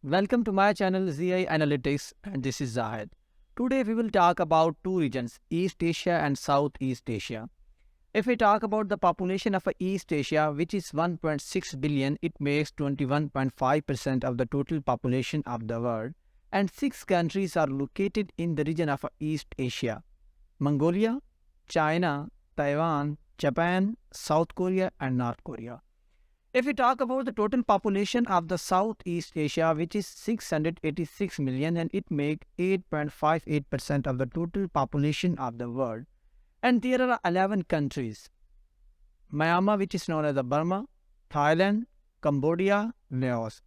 Welcome to my channel ZI Analytics, and this is Zahid. Today we will talk about two regions, East Asia and Southeast Asia. If we talk about the population of East Asia, which is 1.6 billion, it makes 21.5% of the total population of the world, and six countries are located in the region of East Asia: Mongolia, China, Taiwan, Japan, South Korea, and North Korea. If we talk about the total population of the Southeast Asia, which is 686 million, and it makes 8.58% of the total population of the world. And there are 11 countries: Myanmar, which is known as Burma, Thailand, Cambodia, Laos,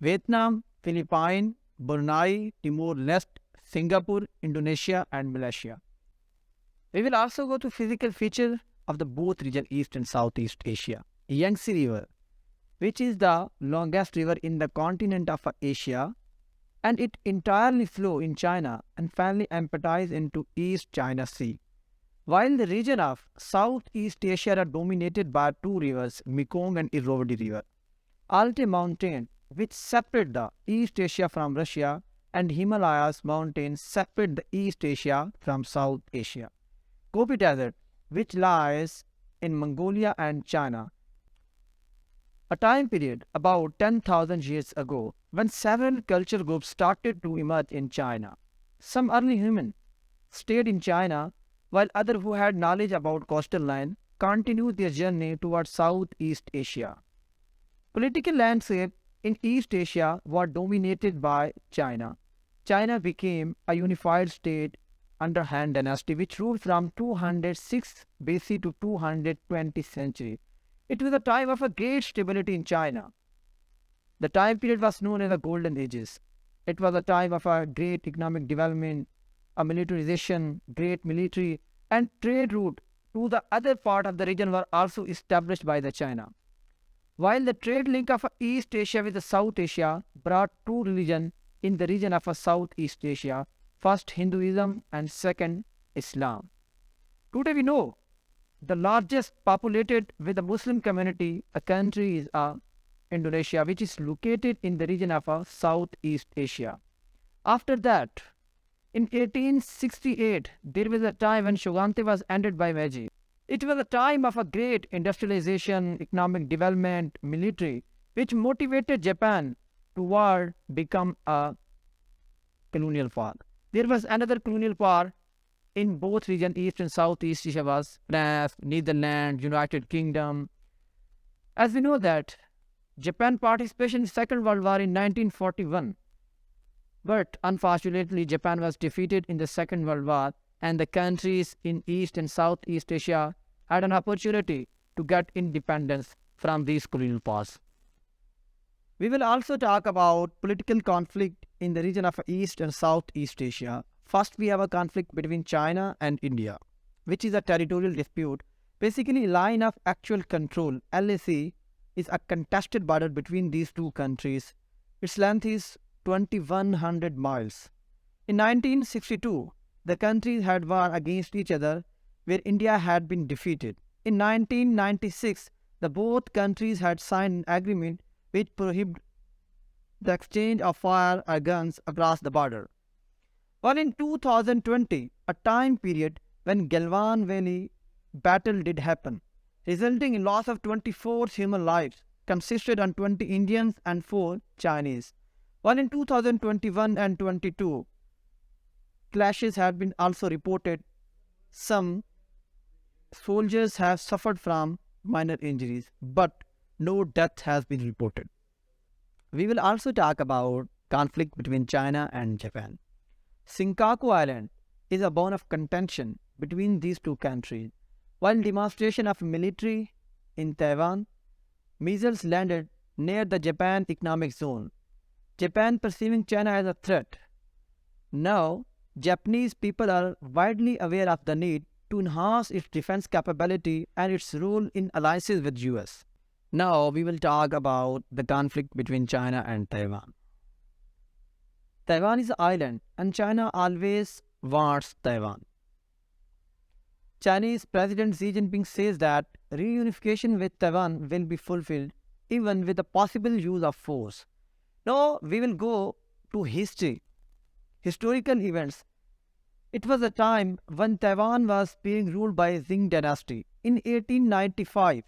Vietnam, Philippines, Brunei, Timor-Leste, Singapore, Indonesia, and Malaysia. We will also go to physical features of the both region East and Southeast Asia. Yangtze River, which is the longest river in the continent of Asia, and it entirely flows in China and finally empties into East China Sea. While the region of Southeast Asia are dominated by two rivers, Mekong and Irrawaddy River. Altai Mountain, which separate the East Asia from Russia, and Himalayas Mountains separate the East Asia from South Asia. Gobi Desert, which lies in Mongolia and China. A time period about 10,000 years ago when several culture groups started to emerge in China. Some early humans stayed in China, while others who had knowledge about coastal line continued their journey towards Southeast Asia. Political landscape in East Asia was dominated by China. China became a unified state under Han Dynasty, which ruled from 206 BC to 220 century. It was a time of a great stability in China. The time period was known as the Golden Ages. It was a time of a great economic development, a militarization, great military, and trade route to the other part of the region were also established by the China. While the trade link of East Asia with the South Asia brought two religions in the region of Southeast Asia, first Hinduism and second Islam. Today we know the largest populated with a Muslim community, a country is Indonesia, which is located in the region of Southeast Asia. After that, in 1868, there was a time when Shogunate was ended by Meiji. It was a time of a great industrialization, economic development, military, which motivated Japan toward become a colonial power. There was another colonial power in both regions, East and Southeast Asia, was France, Netherlands, United Kingdom. As we know that Japan participation in Second World War in 1941, but unfortunately Japan was defeated in the Second World War, and the countries in East and Southeast Asia had an opportunity to get independence from these colonial powers. We will also talk about political conflict in the region of East and Southeast Asia. First, we have a conflict between China and India, which is a territorial dispute. Basically, line of actual control, LAC, is a contested border between these two countries. Its length is 2,100 miles. In 1962, the countries had war against each other, where India had been defeated. In 1996, the both countries had signed an agreement which prohibited the exchange of fire or guns across the border. While in 2020, a time period when Galwan Valley battle did happen, resulting in loss of 24 human lives, consisted on 20 Indians and 4 Chinese. While in 2021 and 22, clashes have been also reported. Some soldiers have suffered from minor injuries, but no death has been reported. We will also talk about conflict between China and Japan. Senkaku Island is a bone of contention between these two countries. While demonstration of military in Taiwan, missiles landed near the Japan economic zone. Japan perceiving China as a threat. Now, Japanese people are widely aware of the need to enhance its defense capability and its role in alliances with US. Now, we will talk about the conflict between China and Taiwan. Taiwan is an island, and China always wants Taiwan. Chinese President Xi Jinping says that reunification with Taiwan will be fulfilled even with the possible use of force. Now we will go to history, historical events. It was a time when Taiwan was being ruled by Qing dynasty. In 1895,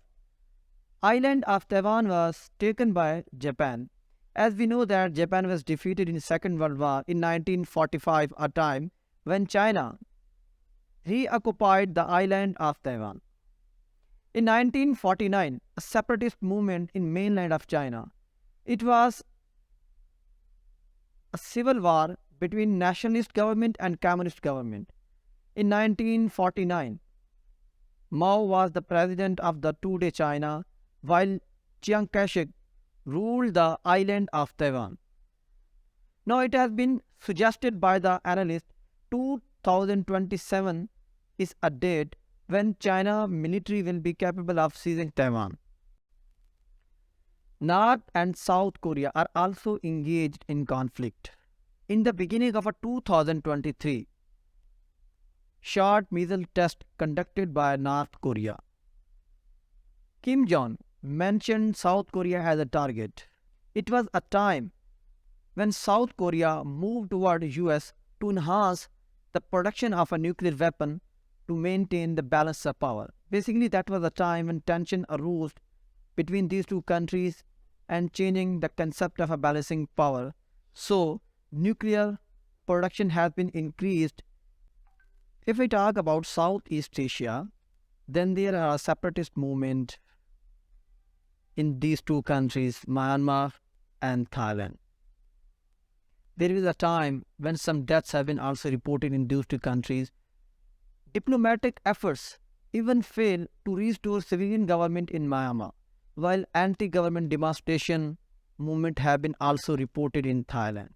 island of Taiwan was taken by Japan. As we know that Japan was defeated in Second World War in 1945, a time when China reoccupied the island of Taiwan. In 1949, a separatist movement in mainland of China. It was a civil war between nationalist government and communist government. In 1949, Mao was the president of the two-day China, while Chiang Kai-shek ruled the island of Taiwan. Now it has been suggested by the analyst 2027 is a date when China military will be capable of seizing Taiwan. North and South Korea are also engaged in conflict. In the beginning of a 2023 short missile test conducted by North Korea, Kim Jong mentioned South Korea as a target. It was a time when South Korea moved toward US to enhance the production of a nuclear weapon to maintain the balance of power. Basically, that was a time when tension arose between these two countries and changing the concept of a balancing power. So, nuclear production has been increased. If we talk about Southeast Asia, then there are a separatist movement in these two countries, Myanmar and Thailand. There is a time when some deaths have been also reported in these two countries. Diplomatic efforts even failed to restore civilian government in Myanmar, while anti-government demonstration movement have been also reported in Thailand.